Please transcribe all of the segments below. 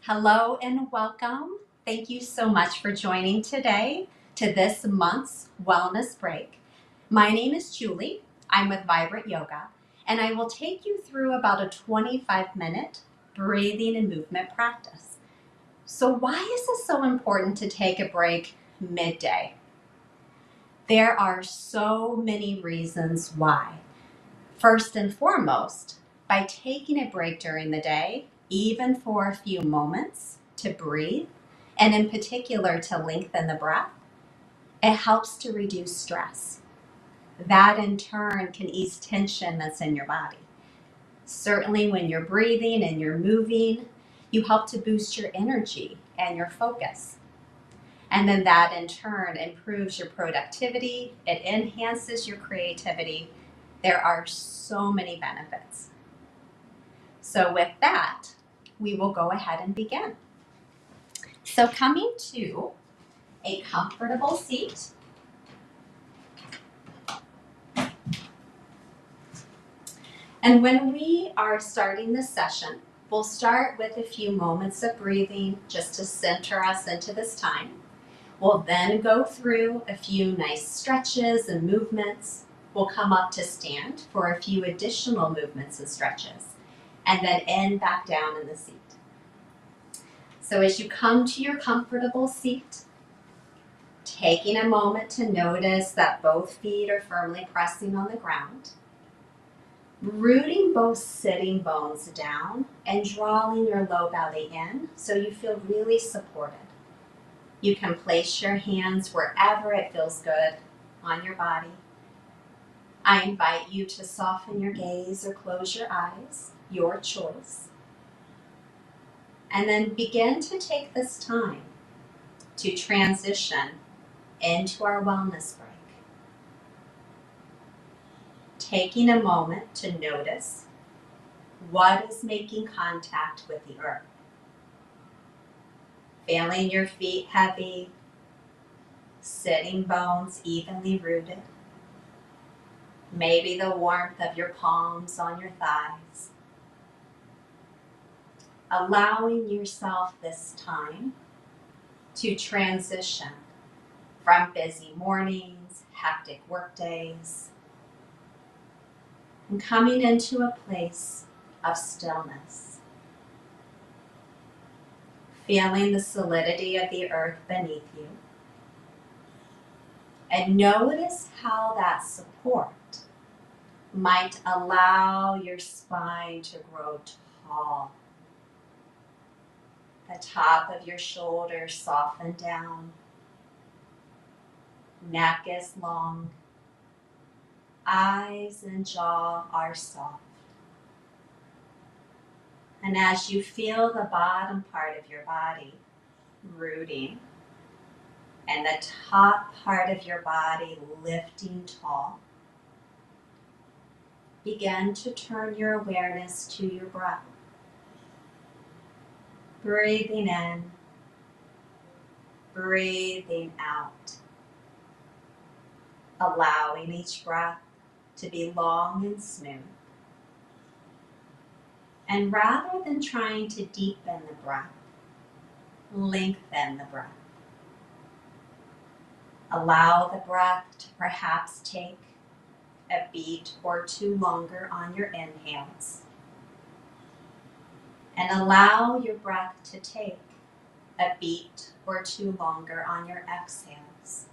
Hello and welcome. Thank you so much for joining today to this month's wellness break. My name is Julie. I'm with Vibrant Yoga, and I will take you through about a 25-minute breathing and movement practice. So why is this so important to take a break midday? There are so many reasons why. First and foremost, by taking a break during the day, even for a few moments to breathe, and in particular to lengthen the breath, it helps to reduce stress. That in turn can ease tension that's in your body. Certainly when you're breathing and you're moving, you help to boost your energy and your focus. And then that in turn improves your productivity, it enhances your creativity. There are so many benefits. So with that, we will go ahead and begin. So coming to a comfortable seat. And when we are starting this session, we'll start with a few moments of breathing just to center us into this time. We'll then go through a few nice stretches and movements. We'll come up to stand for a few additional movements and stretches, and then end back down in the seat. So as you come to your comfortable seat, taking a moment to notice that both feet are firmly pressing on the ground, rooting both sitting bones down and drawing your low belly in so you feel really supported. You can place your hands wherever it feels good on your body. I invite you to soften your gaze or close your eyes, your choice. And then begin to take this time to transition into our wellness break. Taking a moment to notice what is making contact with the earth. Feeling your feet heavy, sitting bones evenly rooted. Maybe the warmth of your palms on your thighs. Allowing yourself this time to transition from busy mornings, hectic work days, and coming into a place of stillness. Feeling the solidity of the earth beneath you. And notice how that support might allow your spine to grow tall. The top of your shoulders soften down. Neck is long. Eyes and jaw are soft. And as you feel the bottom part of your body rooting and the top part of your body lifting tall, begin to turn your awareness to your breath. Breathing in, breathing out. Allowing each breath to be long and smooth. And rather than trying to deepen the breath, lengthen the breath. Allow the breath to perhaps take a beat or two longer on your inhales. And allow your breath to take a beat or two longer on your exhales.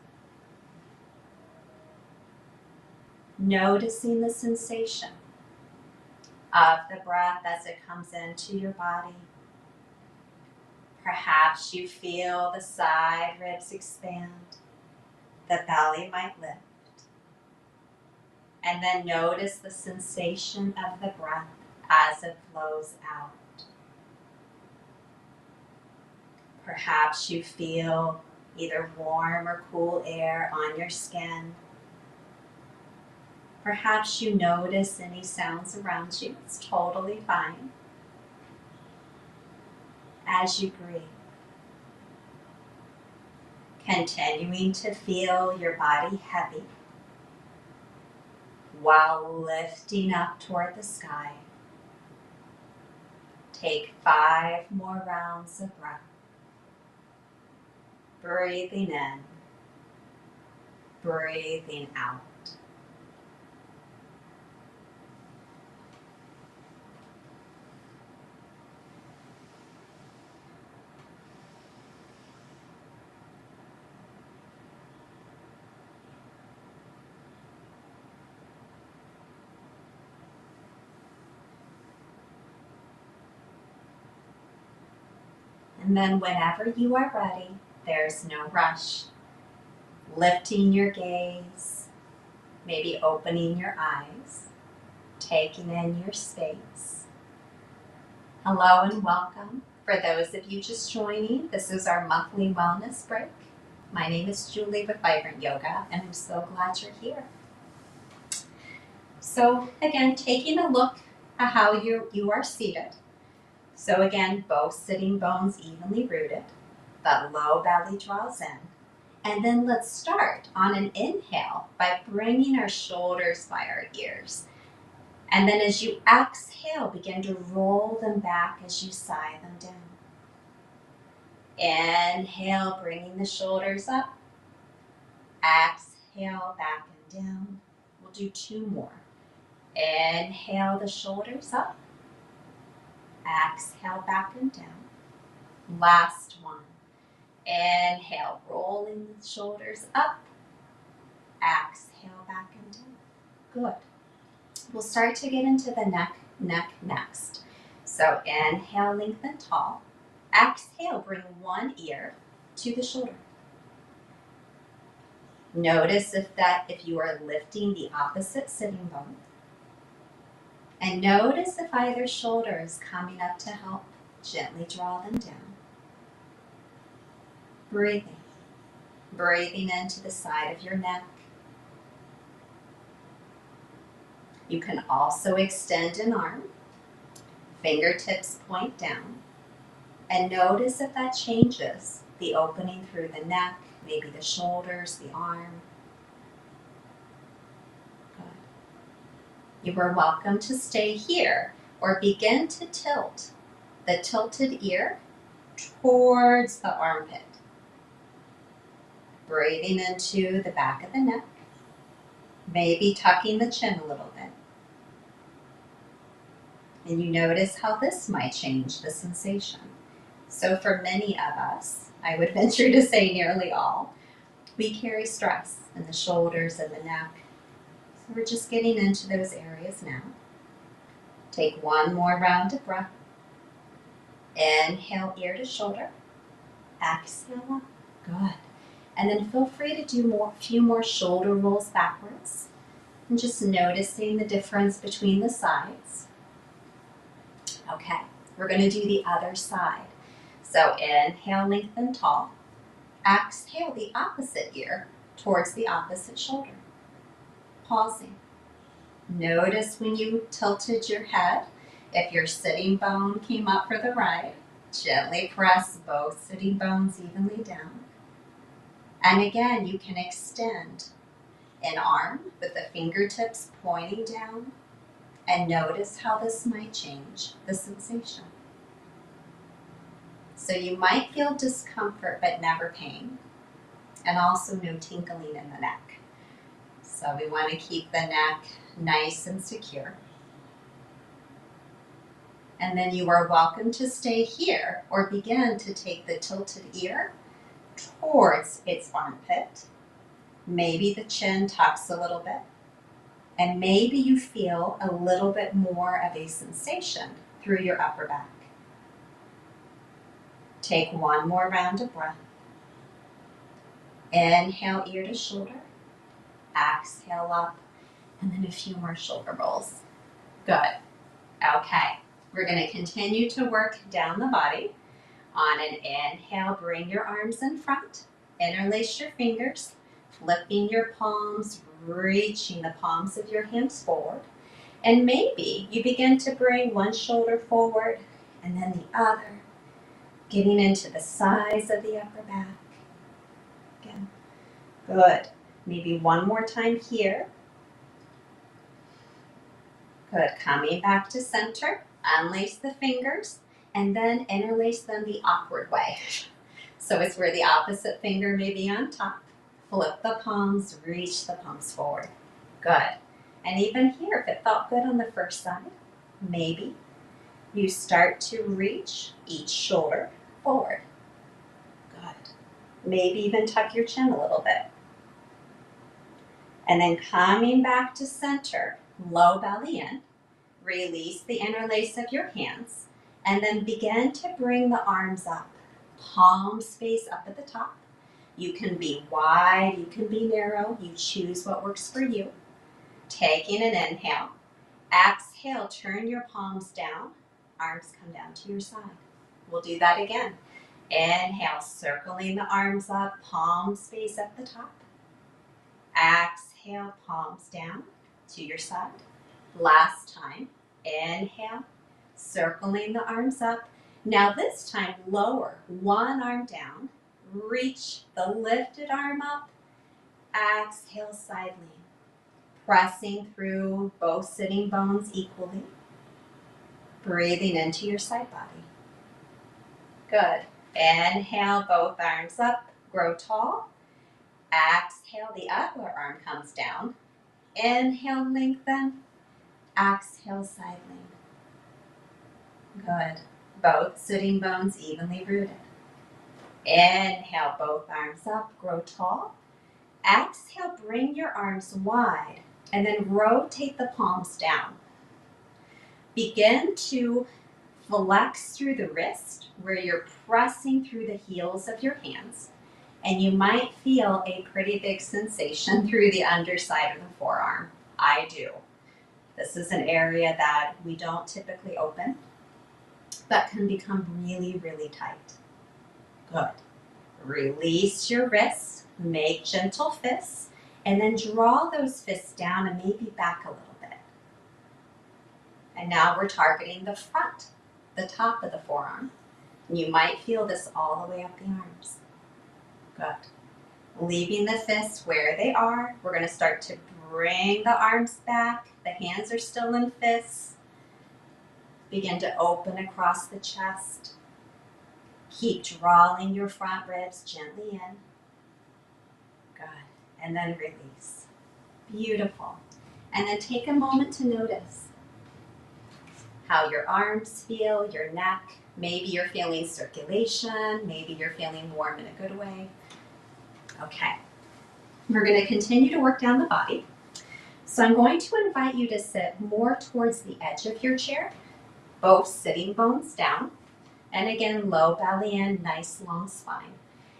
Noticing the sensation of the breath as it comes into your body. Perhaps you feel the side ribs expand, the belly might lift. And then notice the sensation of the breath as it flows out. Perhaps you feel either warm or cool air on your skin. Perhaps you notice any sounds around you. It's totally fine. As you breathe, continuing to feel your body heavy while lifting up toward the sky. Take 5 more rounds of breath. Breathing in, breathing out. And then whenever you are ready, there's no rush. Lifting your gaze, maybe opening your eyes, taking in your space. Hello and welcome. For those of you just joining, this is our monthly wellness break. My name is Julie with Vibrant Yoga, and I'm so glad you're here. So again, taking a look at how you are seated. So again, both sitting bones evenly rooted, the low belly draws in. And then let's start on an inhale by bringing our shoulders by our ears. And then as you exhale, begin to roll them back as you sigh them down. Inhale, bringing the shoulders up. Exhale, back and down. We'll do 2 more. Inhale the shoulders up. Exhale, back and down. Last one. Inhale, rolling the shoulders up. Exhale, back and down. Good. We'll start to get into the neck next. So inhale, lengthen tall. Exhale, bring one ear to the shoulder. Notice if you are lifting the opposite sitting bone. And notice if either shoulder is coming up to help. Gently draw them down. Breathing. Breathing into the side of your neck. You can also extend an arm. Fingertips point down. And notice if that changes the opening through the neck, maybe the shoulders, the arm. Good. You are welcome to stay here or begin to tilt the tilted ear towards the armpit. Breathing into the back of the neck, maybe tucking the chin a little bit. And you notice how this might change the sensation. So for many of us, I would venture to say nearly all, we carry stress in the shoulders and the neck. So we're just getting into those areas now. Take 1 more round of breath. Inhale, ear to shoulder. Exhale up. Good. And then feel free to do a few more shoulder rolls backwards. And just noticing the difference between the sides. Okay, we're going to do the other side. So inhale, lengthen tall. Exhale the opposite ear towards the opposite shoulder. Pausing. Notice when you tilted your head, if your sitting bone came up for the right, gently press both sitting bones evenly down. And again, you can extend an arm with the fingertips pointing down and notice how this might change the sensation. So you might feel discomfort but never pain, and also no tingling in the neck. So we want to keep the neck nice and secure. And then you are welcome to stay here or begin to take the tilted ear towards its armpit. Maybe the chin tucks a little bit. And maybe you feel a little bit more of a sensation through your upper back. Take 1 more round of breath. Inhale, ear to shoulder. Exhale up. And then a few more shoulder rolls. Good. Okay. We're going to continue to work down the body. On an inhale, bring your arms in front. Interlace your fingers. Flipping your palms, reaching the palms of your hands forward. And maybe you begin to bring one shoulder forward and then the other, getting into the sides of the upper back. Again. Good. Maybe 1 more time here. Good. Coming back to center. Unlace the fingers and then interlace them the awkward way. So it's where the opposite finger may be on top. Flip the palms, reach the palms forward. Good. And even here, if it felt good on the first side, maybe you start to reach each shoulder forward. Good. Maybe even tuck your chin a little bit. And then coming back to center, low belly in, release the interlace of your hands, and then begin to bring the arms up. Palms face up at the top. You can be wide, you can be narrow, you choose what works for you. Taking an inhale. Exhale, turn your palms down, arms come down to your side. We'll do that again. Inhale, circling the arms up, palms face up the top. Exhale, palms down to your side. Last time, inhale, circling the arms up. Now this time, lower one arm down, reach the lifted arm up, exhale, side lean. Pressing through both sitting bones equally. Breathing into your side body. Good. Inhale, both arms up, grow tall. Exhale, the other arm comes down. Inhale, lengthen. Exhale, side lean. Good. Both sitting bones evenly rooted. Inhale, both arms up, grow tall. Exhale, bring your arms wide and then rotate the palms down. Begin to flex through the wrist where you're pressing through the heels of your hands, and you might feel a pretty big sensation through the underside of the forearm. I do. This is an area that we don't typically open, but can become really, really tight. Good. Release your wrists, make gentle fists, and then draw those fists down and maybe back a little bit. And now we're targeting the front, the top of the forearm. And you might feel this all the way up the arms. Good. Leaving the fists where they are, we're going to start to bring the arms back. The hands are still in fists. Begin to open across the chest. Keep drawing your front ribs gently in. Good. And then release. Beautiful. And then take a moment to notice how your arms feel, your neck. Maybe you're feeling circulation. Maybe you're feeling warm in a good way. Okay. We're going to continue to work down the body. So I'm going to invite you to sit more towards the edge of your chair, both sitting bones down. And again, low belly in, nice long spine.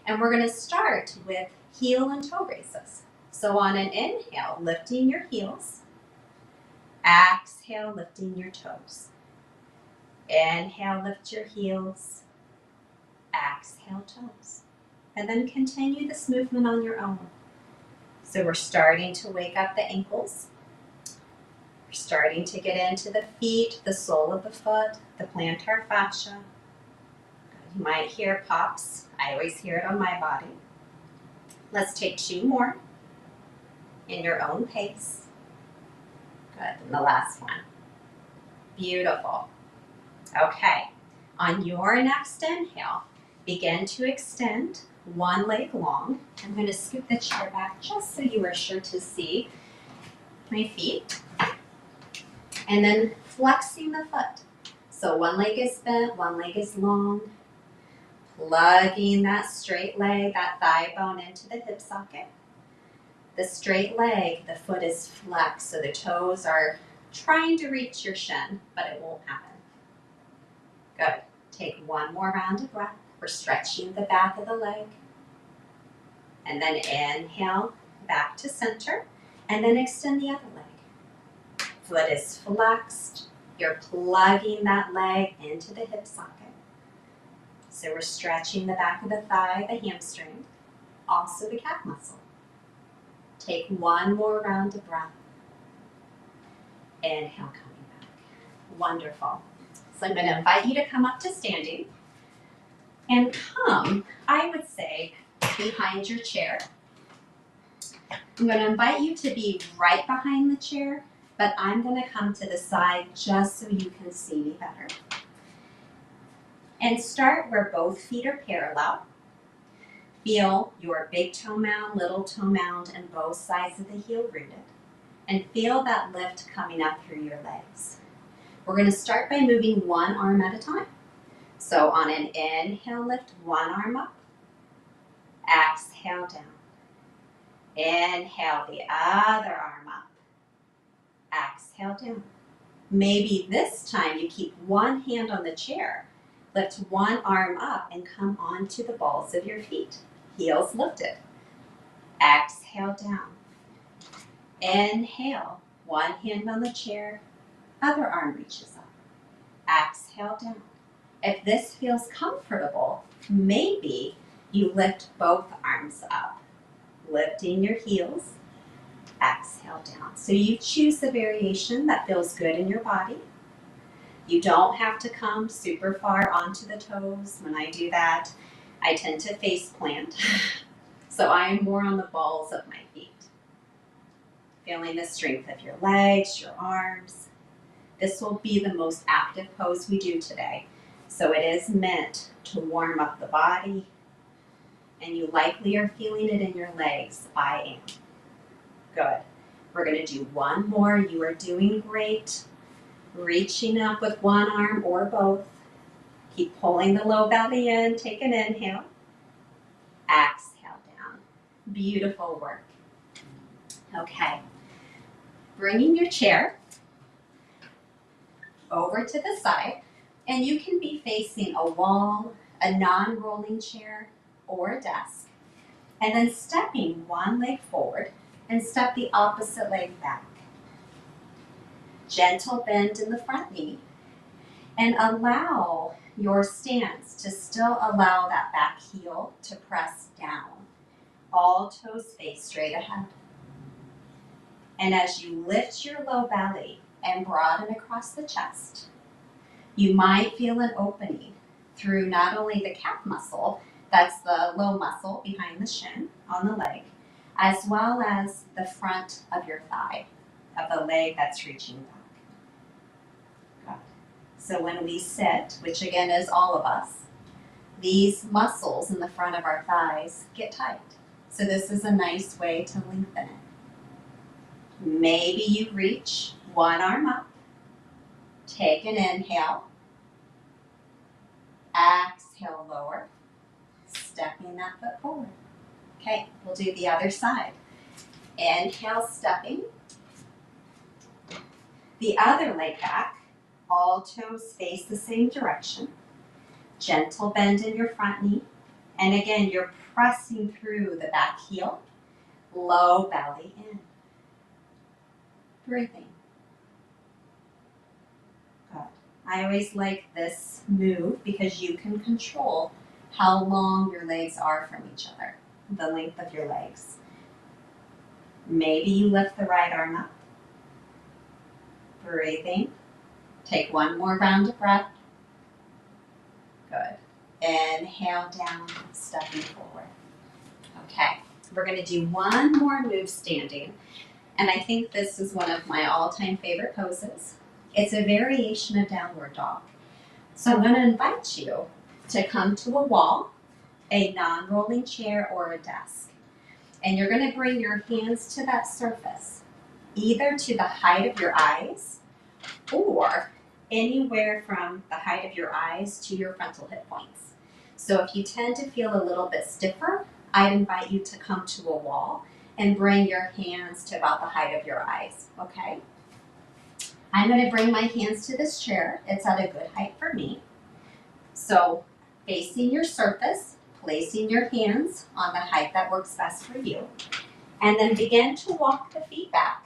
And we're going to start with heel and toe raises. So on an inhale, lifting your heels. Exhale, lifting your toes. Inhale, lift your heels. Exhale, toes. And then continue this movement on your own. So we're starting to wake up the ankles. We're starting to get into the feet, the sole of the foot, the plantar fascia. You might hear pops. I always hear it on my body. Let's take 2 more in your own pace. Good. And the last one. Beautiful. Okay. On your next inhale, begin to extend one leg long. I'm going to scoot the chair back just so you are sure to see my feet. And then flexing the foot. So one leg is bent, one leg is long. Plugging that straight leg, that thigh bone into the hip socket. The straight leg, the foot is flexed, so the toes are trying to reach your shin, but it won't happen. Good. Take one more round of breath. We're stretching the back of the leg. And then inhale, back to center, and then extend the other leg. Foot is flexed. You're plugging that leg into the hip socket. So we're stretching the back of the thigh, the hamstring, also the calf muscle. Take one more round of breath. Inhale, coming back. Wonderful. So I'm going to invite you to come up to standing and come, I would say, behind your chair. I'm going to invite you to be right behind the chair, but I'm going to come to the side just so you can see me better. And start where both feet are parallel. Feel your big toe mound, little toe mound, and both sides of the heel rooted. And feel that lift coming up through your legs. We're going to start by moving one arm at a time. So on an inhale, lift one arm up. Exhale down. Inhale the other arm up. Exhale down. Maybe this time you keep one hand on the chair. Lift one arm up and come onto the balls of your feet. Heels lifted. Exhale down. Inhale. One hand on the chair. Other arm reaches up. Exhale down. If this feels comfortable, maybe you lift both arms up. Lifting your heels. Exhale down. So you choose the variation that feels good in your body. You don't have to come super far onto the toes. When I do that, I tend to face plant. So I am more on the balls of my feet. Feeling the strength of your legs, your arms. This will be the most active pose we do today. So it is meant to warm up the body, and you likely are feeling it in your legs. I am. Good. We're going to do one more. You are doing great. Reaching up with one arm or both. Keep pulling the low belly in. Take an inhale. Exhale down. Beautiful work. Okay. Bringing your chair over to the side, and you can be facing a wall, a non-rolling chair, or a desk. And then stepping one leg forward and step the opposite leg back. Gentle bend in the front knee, and allow your stance to still allow that back heel to press down. All toes face straight ahead. And as you lift your low belly and broaden across the chest, you might feel an opening through not only the calf muscle, that's the low muscle behind the shin on the leg, as well as the front of your thigh, of the leg that's reaching back. Good. So when we sit, which again is all of us, these muscles in the front of our thighs get tight. So this is a nice way to lengthen it. Maybe you reach one arm up. Take an inhale. Exhale, lower. Stepping that foot forward. Okay, we'll do the other side. Inhale, stepping. The other leg back. All toes face the same direction. Gentle bend in your front knee. And again, you're pressing through the back heel. Low belly in. Breathing. Good. I always like this move because you can control how long your legs are from each other, the length of your legs. Maybe you lift the right arm up. Breathing. Take one more round of breath. Good. Inhale down, stepping forward. Okay, we're going to do one more move standing. And I think this is one of my all-time favorite poses. It's a variation of downward dog. So I'm going to invite you to come to a wall, a non-rolling chair, or a desk. And you're going to bring your hands to that surface, either to the height of your eyes or anywhere from the height of your eyes to your frontal hip points. So if you tend to feel a little bit stiffer, I'd invite you to come to a wall and bring your hands to about the height of your eyes, okay? I'm going to bring my hands to this chair. It's at a good height for me. So facing your surface, placing your hands on the height that works best for you, and then begin to walk the feet back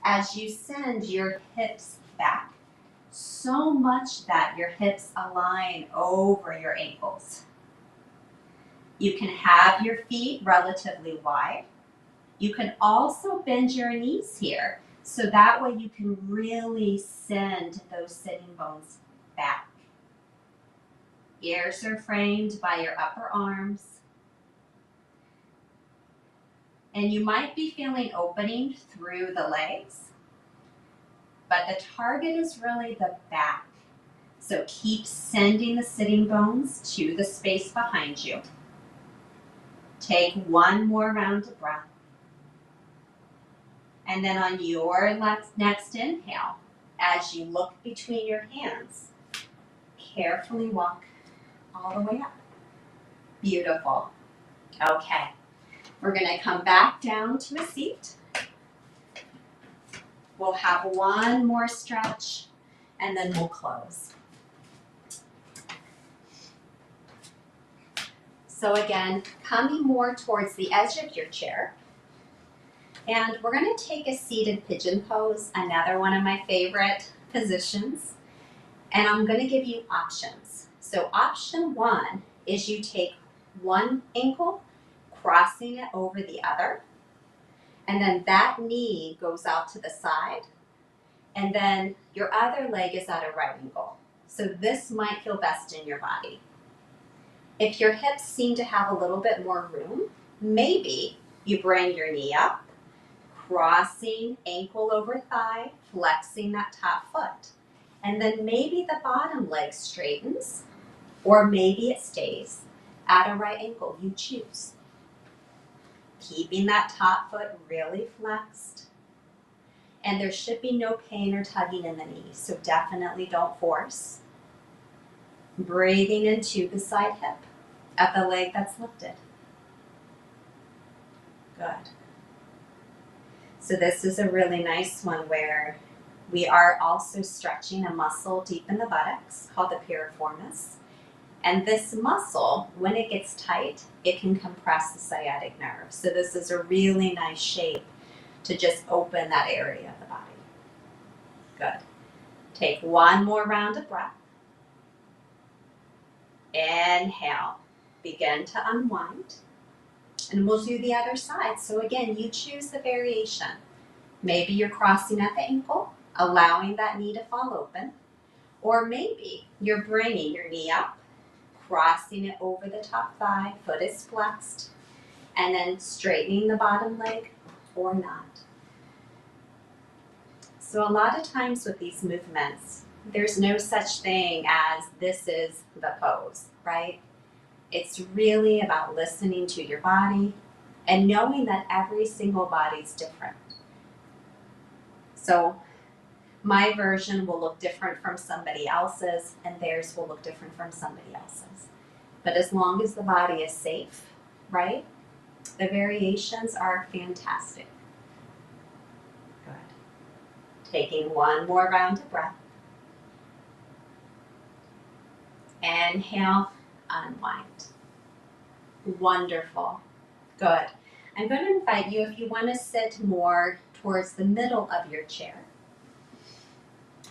as you send your hips back so much that your hips align over your ankles. You can have your feet relatively wide. You can also bend your knees here, so that way you can really send those sitting bones back. Ears are framed by your upper arms. And you might be feeling opening through the legs, but the target is really the back. So keep sending the sitting bones to the space behind you. Take one more round of breath. And then on your next inhale, as you look between your hands, carefully walk all the way up. Beautiful. Okay, we're going to come back down to a seat. We'll have one more stretch, and then we'll close. So again, coming more towards the edge of your chair. And we're going to take a seated pigeon pose, another one of my favorite positions. And I'm going to give you options. So option one is you take one ankle, crossing it over the other. And then that knee goes out to the side. And then your other leg is at a right angle. So this might feel best in your body. If your hips seem to have a little bit more room, maybe you bring your knee up, crossing ankle over thigh, flexing that top foot. And then maybe the bottom leg straightens, or maybe it stays at a right angle. You choose. Keeping that top foot really flexed. And there should be no pain or tugging in the knee, so definitely don't force. Breathing into the side hip of the leg that's lifted. Good. So this is a really nice one where we are also stretching a muscle deep in the buttocks called the piriformis. And this muscle, when it gets tight, it can compress the sciatic nerve. So this is a really nice shape to just open that area of the body. Good. Take one more round of breath. Inhale. Begin to unwind. And we'll do the other side. So again, you choose the variation. Maybe you're crossing at the ankle, allowing that knee to fall open. Or maybe you're bringing your knee up, crossing it over the top thigh, foot is flexed, and then straightening the bottom leg or not. So a lot of times with these movements, there's no such thing as this is the pose, right? It's really about listening to your body and knowing that every single body's different. So my version will look different from somebody else's, and theirs will look different from somebody else's. But as long as the body is safe, right, the variations are fantastic. Good. Taking one more round of breath. Inhale, unwind. Wonderful. Good. I'm going to invite you, if you want to sit more towards the middle of your chair,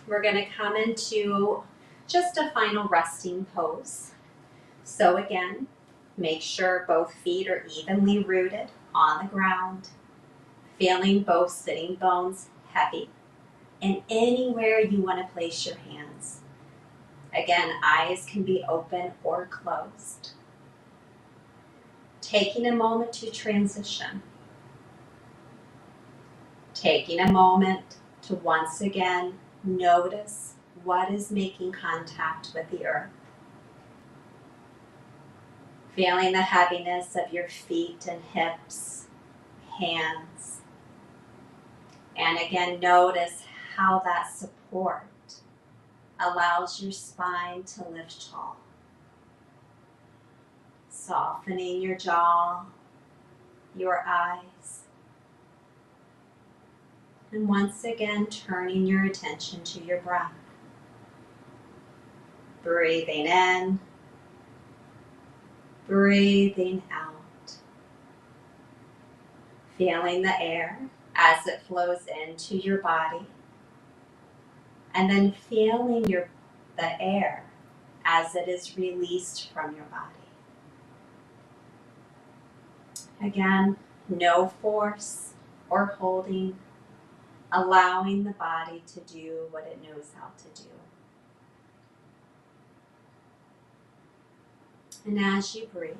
we're going to come into just a final resting pose. So again, make sure both feet are evenly rooted on the ground, feeling both sitting bones heavy, and anywhere you want to place your hands. Again, eyes can be open or closed. Taking a moment to transition. Taking a moment to once again notice what is making contact with the earth. Feeling the heaviness of your feet and hips, hands. And again, notice how that support allows your spine to lift tall. Softening your jaw, your eyes. And once again, turning your attention to your breath. Breathing in, breathing out. Feeling the air as it flows into your body. And then feeling the air as it is released from your body. Again, no force or holding, allowing the body to do what it knows how to do. And as you breathe,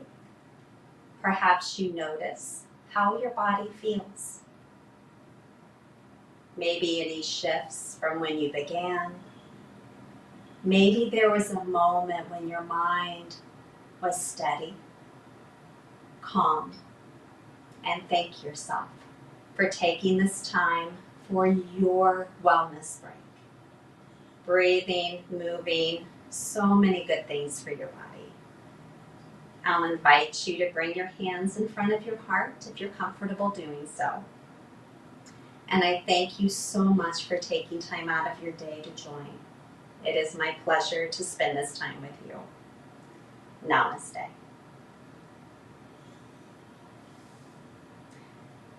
perhaps you notice how your body feels. Maybe any shifts from when you began, Maybe there was a moment when your mind was steady, calm, and thank yourself for taking this time for your wellness break. Breathing, moving, so many good things for your body. I'll invite you to bring your hands in front of your heart if you're comfortable doing so. And I thank you so much for taking time out of your day to join. It is my pleasure to spend this time with you. Namaste.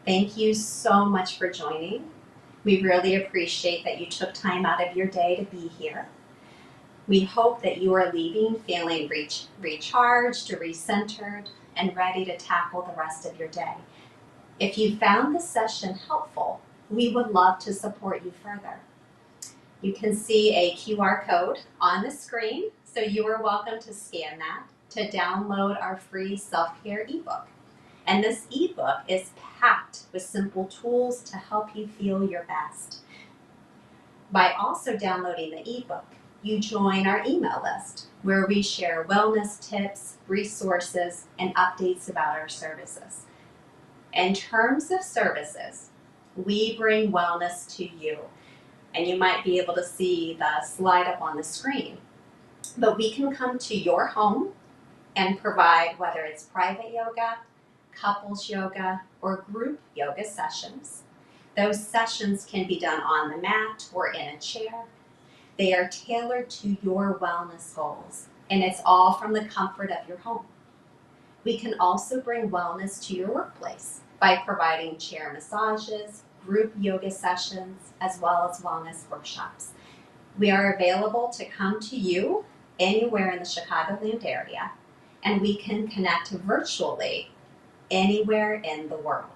Thank you so much for joining. We really appreciate that you took time out of your day to be here. We hope that you are leaving feeling recharged, recentered, and ready to tackle the rest of your day. If you found this session helpful, we would love to support you further. You can see a QR code on the screen, so you are welcome to scan that to download our free self-care ebook. And this ebook is packed with simple tools to help you feel your best. By also downloading the ebook, you join our email list where we share wellness tips, resources, and updates about our services. In terms of services, we bring wellness to you. And you might be able to see the slide up on the screen. But we can come to your home and provide, whether it's private yoga, couples yoga, or group yoga sessions. Those sessions can be done on the mat or in a chair. They are tailored to your wellness goals, and it's all from the comfort of your home. We can also bring wellness to your workplace by providing chair massages, group yoga sessions, as well as wellness workshops. We are available to come to you anywhere in the Chicagoland area, and we can connect virtually anywhere in the world.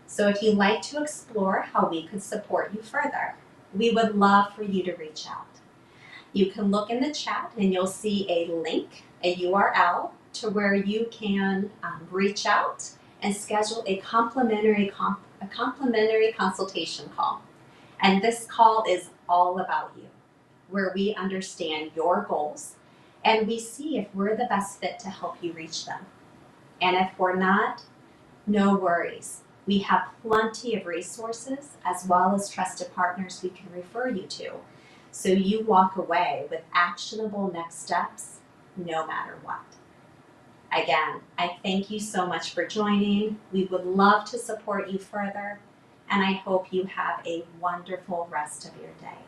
So if you'd like to explore how we could support you further, we would love for you to reach out. You can look in the chat and you'll see a link, a URL, to where you can reach out and schedule a complimentary consultation call. And this call is all about you, where we understand your goals and we see if we're the best fit to help you reach them. And if we're not, no worries. We have plenty of resources as well as trusted partners we can refer you to, so you walk away with actionable next steps no matter what. Again, I thank you so much for joining. We would love to support you further, and I hope you have a wonderful rest of your day.